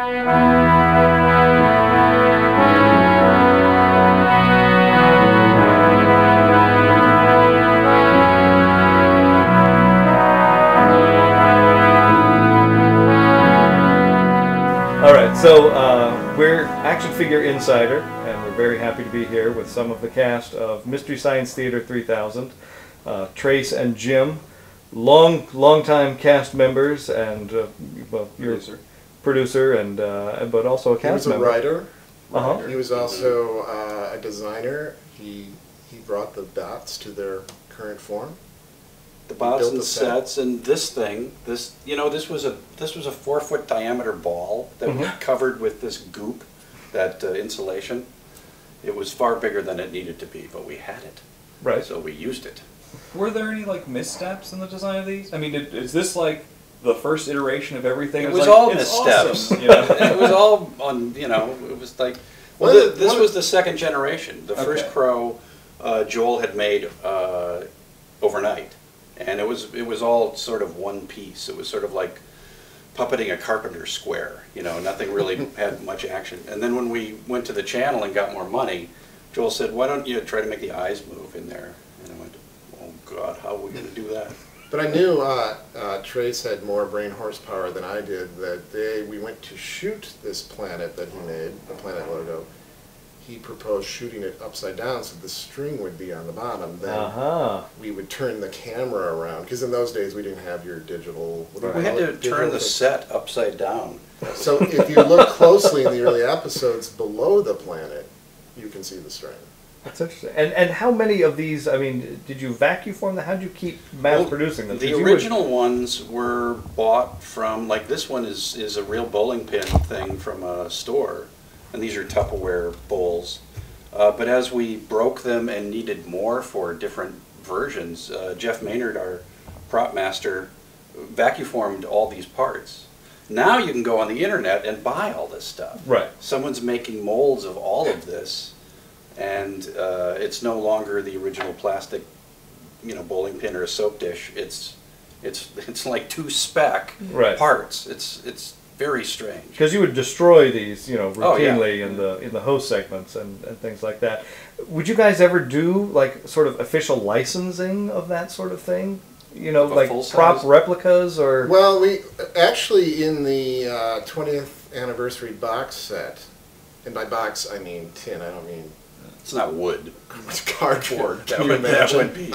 So we're Action Figure Insider, and we're very happy to be here with some of the cast of Mystery Science Theater 3000, Trace and Jim, long-time cast members, and well, you're producer and but also a cast member. He was a writer. Uh-huh. He was also a designer. He brought the dots to their current form. The bots and sets, and this thing, this was a 4-foot diameter ball that was covered with this goop, that insulation. It was far bigger than it needed to be, but we had it, right? So we used it. Were there any like missteps in the design of these? I mean, is this like the first iteration of everything? It was like, all missteps. Awesome, you know? It was all on. It was like. Well, this was the second generation. The first Crow, Joel had made overnight. And it was all sort of one piece. It was sort of like puppeting a carpenter square. Nothing really had much action. And then when we went to the channel and got more money, Joel said, "Why don't you try to make the eyes move in there?" And I went, "Oh God, how are we going to do that?" But I knew Trace had more brain horsepower than I did. That day we went to shoot this planet that he made, the planet logo. He proposed shooting it upside down so the string would be on the bottom. Then we would turn the camera around, because in those days we didn't have your digital. We had to turn the set upside down. So if you look closely in the early episodes below the planet, you can see the string. That's interesting. And how many of these? I mean, did you vacuum form them? How did you keep mass producing them? The original ones were bought from, like this one is a real bowling pin thing from a store. And these are Tupperware bowls. But as we broke them and needed more for different versions, Jeff Maynard, our prop master, vacuum formed all these parts. Now you can go on the internet and buy all this stuff. Right. Someone's making molds of all of this, and it's no longer the original plastic, bowling pin or a soap dish. It's like 2 spec parts. It's very strange. Because you would destroy these, routinely in the host segments and things like that. Would you guys ever do like sort of official licensing of that sort of thing? Like prop replicas or? Well, we actually in the 20th anniversary box set, and by box I mean tin. I don't mean. It's not wood. It's cardboard. Can you that imagine? would be.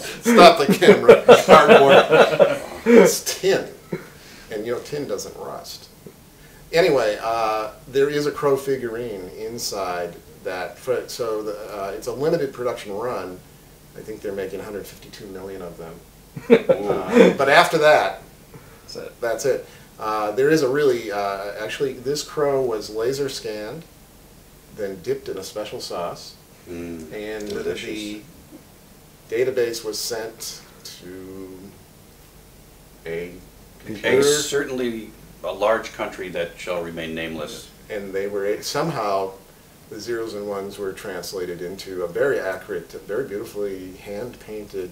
Stop the camera. Cardboard. It's tin. And tin doesn't rust. Anyway, there is a Crow figurine inside that. So it's a limited production run. I think they're making 152 million of them. But after that, that's it. There is a really, actually, this Crow was laser scanned, then dipped in a special sauce, and the database was sent to certainly a large country that shall remain nameless. And they were somehow the zeros and ones were translated into a very accurate, very beautifully hand-painted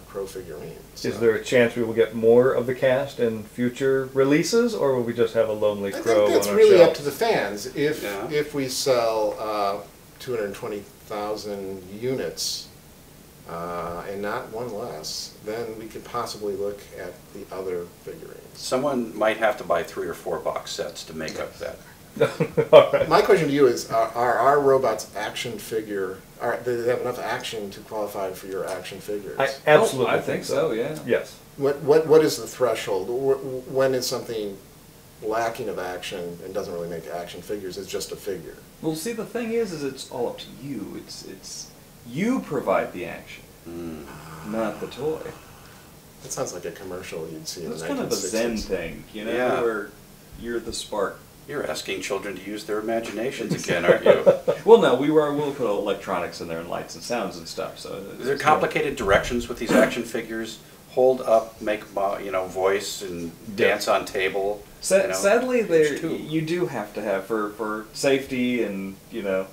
Crow figurine. So is there a chance we will get more of the cast in future releases, or will we just have a lonely Crow on our shelf? I think that's really up to the fans. If we sell 220,000 units. And not one less, then we could possibly look at the other figurines. Someone might have to buy 3 or 4 box sets to make up that. Right. My question to you is, are our robots action figure, do they have enough action to qualify for your action figures? I absolutely I think so, yeah. Yes. What is the threshold? When is something lacking of action and doesn't really make action figures? It's just a figure. Well, see, the thing is it's all up to you. It's you provide the action, not the toy. That sounds like a commercial you'd see in the 1960s. It's kind of a Zen thing, where you're the spark. You're asking children to use their imaginations again, aren't you? Well, no, we'll put electronics in there and lights and sounds and stuff. So is there complicated directions with these action figures? Hold up, make voice, and dance on table. Sadly, there's two. you do have to have for safety and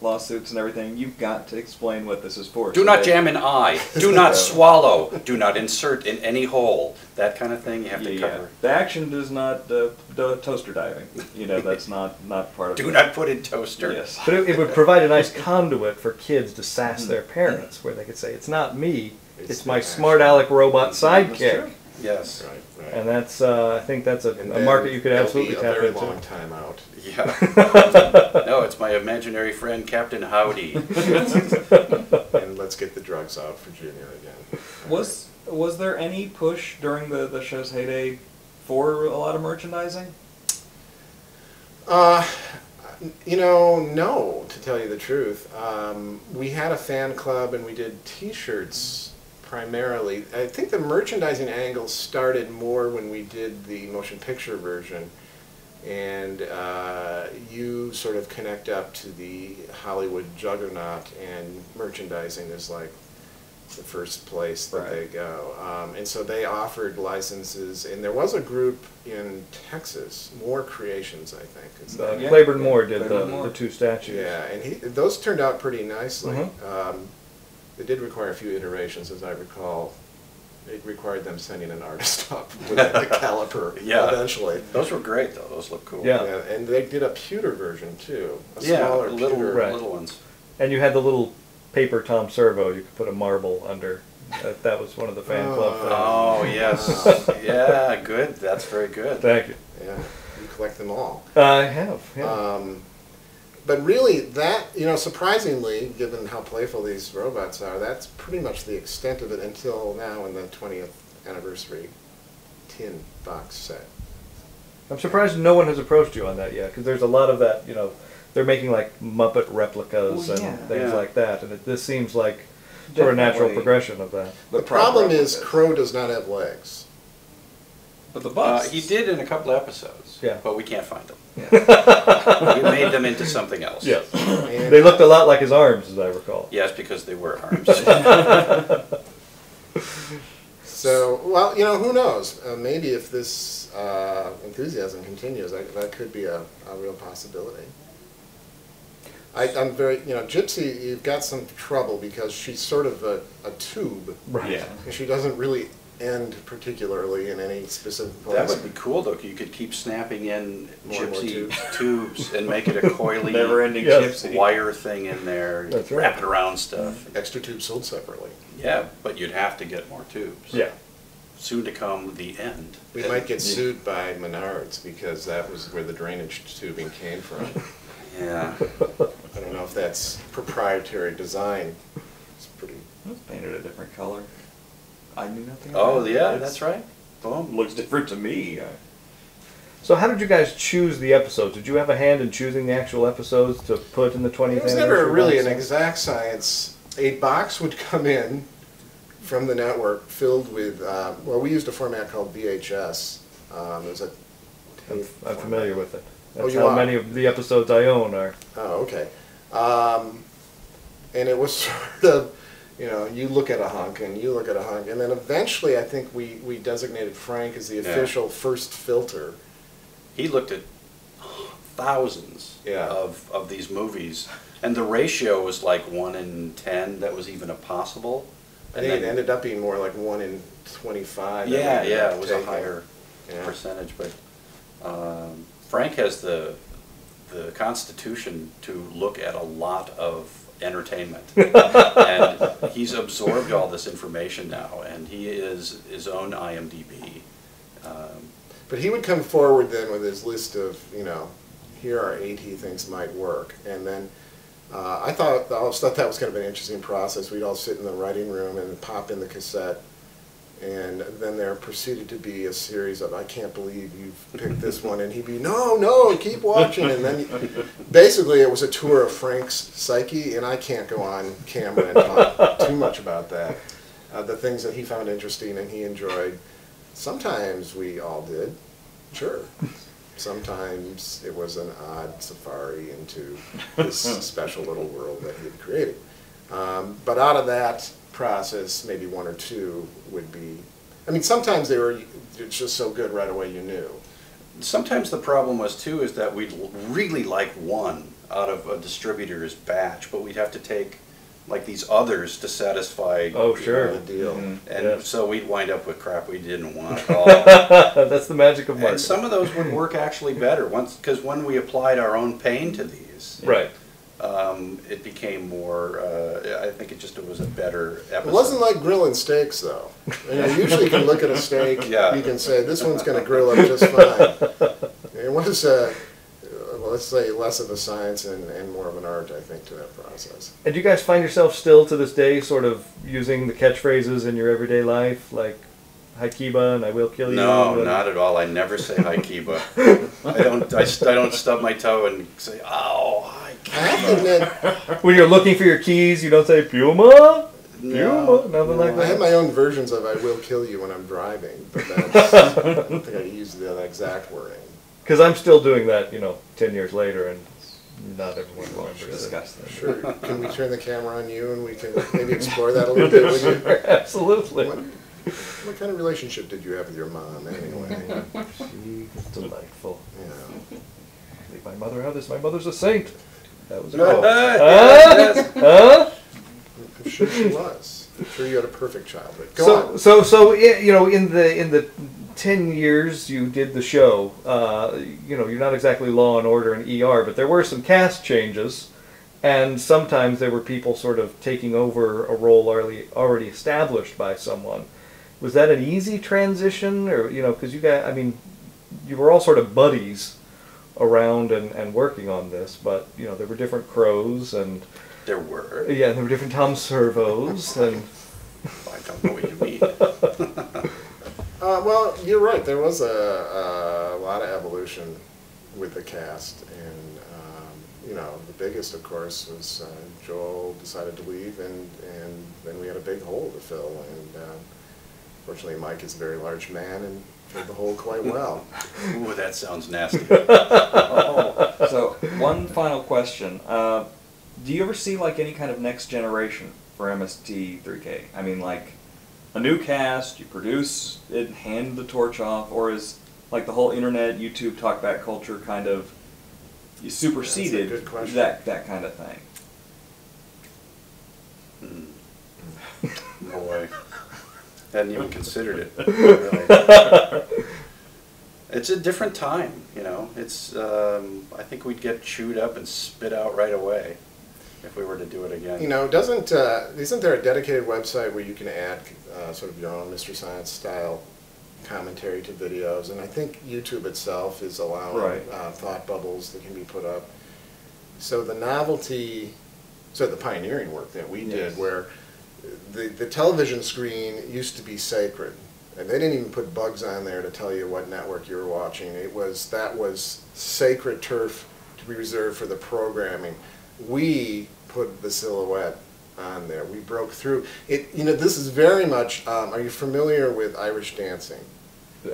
lawsuits and everything. You've got to explain what this is for. Do not jam an eye. Do not swallow. Do not insert in any hole. That kind of thing you have to cover. The action does not toaster diving. That's not part of. Do not put in toaster. Yes. But it would provide a nice conduit for kids to sass their parents, where they could say, "It's not me. It's my smart aleck robot sidekick." Yes. Right. And that's, I think that's a And then market you could there'll absolutely be a tap very into. long time out. Yeah. No, it's my imaginary friend Captain Howdy. And let's get the drugs out for Junior again. Was there any push during the show's heyday for a lot of merchandising? No, to tell you the truth. We had a fan club and we did T-shirts primarily. I think the merchandising angle started more when we did the motion picture version, and you sort of connect up to the Hollywood juggernaut, and merchandising is like the first place that they go. And so they offered licenses, and there was a group in Texas, Moore Creations, I think. It's Claiborne Moore did Claiborne Moore. the two statues. yeah, and those turned out pretty nicely. They did require a few iterations, as I recall. It required them sending an artist up with a caliper eventually. Those were great, though. Those look cool. Yeah. And they did a pewter version, too. A smaller pewter. Little ones. And you had the little paper Tom Servo you could put a marble under. That was one of the fan club things. Oh, yes. Yeah, good. That's very good. Thank you. Yeah, you collect them all. I have, yeah. But really, that, surprisingly, given how playful these robots are, that's pretty much the extent of it until now in the 20th anniversary tin box set. I'm surprised no one has approached you on that yet, because there's a lot of that, they're making like Muppet replicas and things like that, and this seems like sort of natural progression of that. The problem is Crow does not have legs. But the bus. He did in a couple episodes, Yeah. but we can't find them. We made them into something else. Yes. And They looked a lot like his arms, as I recall. Yes, because they were arms. So, well, who knows? Maybe if this enthusiasm continues, that could be a real possibility. I'm very, Gypsy, you've got some trouble because she's sort of a tube. Right. Yeah. And she doesn't really end particularly in any specific place. That would be cool, though. You could keep snapping in More and more gypsy tubes and make it a coily Never-ending Yes. gypsy. wire thing in there. That's right. Wrap it around stuff. Extra tubes sold separately. Yeah, but you'd have to get more tubes. Yeah. Soon to come, the end. We might get sued by Menards because that was where the drainage tubing came from. Yeah. I don't know if that's proprietary design. It's pretty. It was painted a different color. I knew nothing Oh, about it. yeah, It's- that's right. Boom. Looks different to me. So how did you guys choose the episodes? Did you have a hand in choosing the actual episodes to put in the 20th It was anniversary never really box an set? exact science. A box would come in from the network filled with, we used a format called VHS. It was a I'm tape familiar format. with it. Oh, That's you how are? many of the episodes I own are. Oh, okay. And it was sort of, you look at a hunk and you look at a hunk. And then eventually I think we designated Frank as the official first filter. He looked at thousands of these movies, and the ratio was like 1 in 10 that was even a possible. I think it ended up being more like 1 in 25. Yeah, it was a taken. higher Yeah. percentage, but Frank has the constitution to look at a lot of entertainment, and he's absorbed all this information now, and he is his own IMDb. But he would come forward then with his list of, here are 8 he thinks might work. And then I always thought that was kind of an interesting process. We'd all sit in the writing room and pop in the cassette. And then there proceeded to be a series of, I can't believe you've picked this one. And he'd be, no, keep watching. And then basically it was a tour of Frank's psyche. And I can't go on camera and talk too much about that. The things that he found interesting and he enjoyed. Sometimes we all did, sure. Sometimes it was an odd safari into this special little world that he had created. But out of that process, maybe 1 or 2 would be, sometimes they were just so good right away you knew. sometimes the problem was too is that we'd really like one out of a distributor's batch, but we'd have to take like these others to satisfy Oh, sure. The deal. and Yes. so we'd wind up with crap we didn't want at all. That's the magic of marketing. And some of those would work actually better because when we applied our own paint to these, Right. it became more. I think it was a better episode. It wasn't like grilling steaks, though. You usually you can look at a steak, Yeah. you can say, this one's going to grill up just fine. It was, well, let's say, less of a science and more of an art, I think, to that process. And do you guys find yourself still to this day sort of using the catchphrases in your everyday life, like "Hi Kiba" and "I will kill you"? No, and- not at all. I never say hi Kiba. I don't stub my toe and say, oh, hi I have to Kiba. admit, When you're looking for your keys, you don't say "Puma." No, Puma, nothing like I have that. my own versions of "I will kill you" when I'm driving, but that's, I don't think I use the exact wording. Because I'm still doing that, 10 years later, and not everyone remembers it. Discuss that. Sure. Can we turn the camera on you and we can maybe explore that a little bit with you? Absolutely. What kind of relationship did you have with your mom anyway? She's delightful. Yeah. Leave my mother out of this. My mother's a saint. That was No. cool. Yes. Huh? I'm sure she was. I'm sure you had a perfect childhood. Go on. So in the 10 years you did the show, you're not exactly Law and Order and ER, but there were some cast changes, and sometimes there were people sort of taking over a role already established by someone. Was that an easy transition, or because you guys, you were all sort of buddies around and working on this, but there were different crows and There were. there were different Tom Servos and. I don't know what you mean. Well, you're right. There was a lot of evolution with the cast, and the biggest, of course, was Joel decided to leave, and then we had a big hole to fill. And fortunately, Mike is a very large man and filled the hole quite well. Ooh, that sounds nasty. So, one final question. Do you ever see like any kind of next generation for MST3K? I mean, like a new cast, you produce it, hand the torch off, or is like the whole internet, YouTube, talkback culture kind of you superseded That's a good question. that kind of thing? Boy, hadn't even considered it. Really. It's a different time, It's I think we'd get chewed up and spit out right away if we were to do it again. Isn't there a dedicated website where you can add sort of your own Mystery Science style commentary to videos? And I think YouTube itself is allowing Right. thought bubbles that can be put up. So the novelty, the pioneering work that we did, Yes. where the television screen used to be sacred, and they didn't even put bugs on there to tell you what network you were watching. That was sacred turf to be reserved for the programming. We put the silhouette on there. We broke through it. This is very much. Are you familiar with Irish dancing?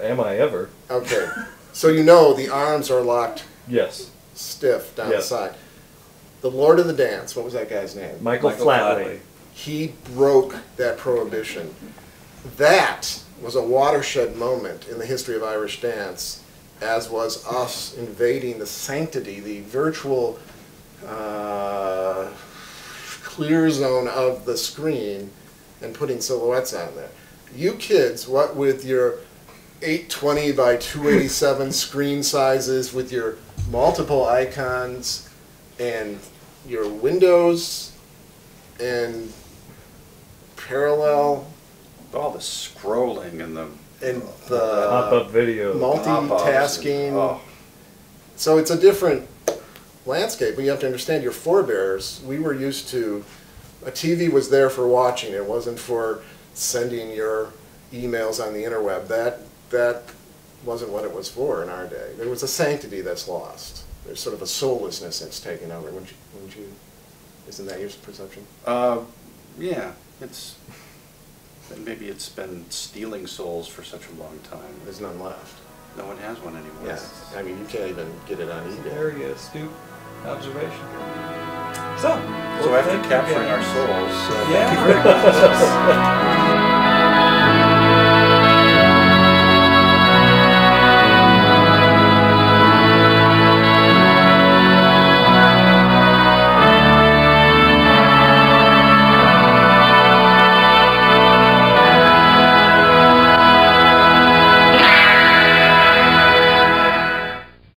Am I ever? Okay, so the arms are locked Yes. stiff down the Yes. side. The Lord of the Dance. What was that guy's name? Michael Flatley. He broke that prohibition. That was a watershed moment in the history of Irish dance, as was us invading the sanctity, the virtual clear zone of the screen and putting silhouettes on there. You kids, what with your 820 by 287 screen sizes, with your multiple icons and your windows and parallel All the scrolling and the Pop-up video. multitasking. Oh. So it's a different landscape, but you have to understand your forebears. We were used to, a TV was there for watching. It wasn't for sending your emails on the interweb. That wasn't what it was for in our day. There was a sanctity that's lost. There's sort of a soullessness that's taken over. Wouldn't you isn't that your perception? Yeah, maybe it's been stealing souls for such a long time. There's none left. No one has one anymore. Yes. I mean, you can't even get it on eBay. Very astute observation. So So after thank you capturing again. our souls, Yeah.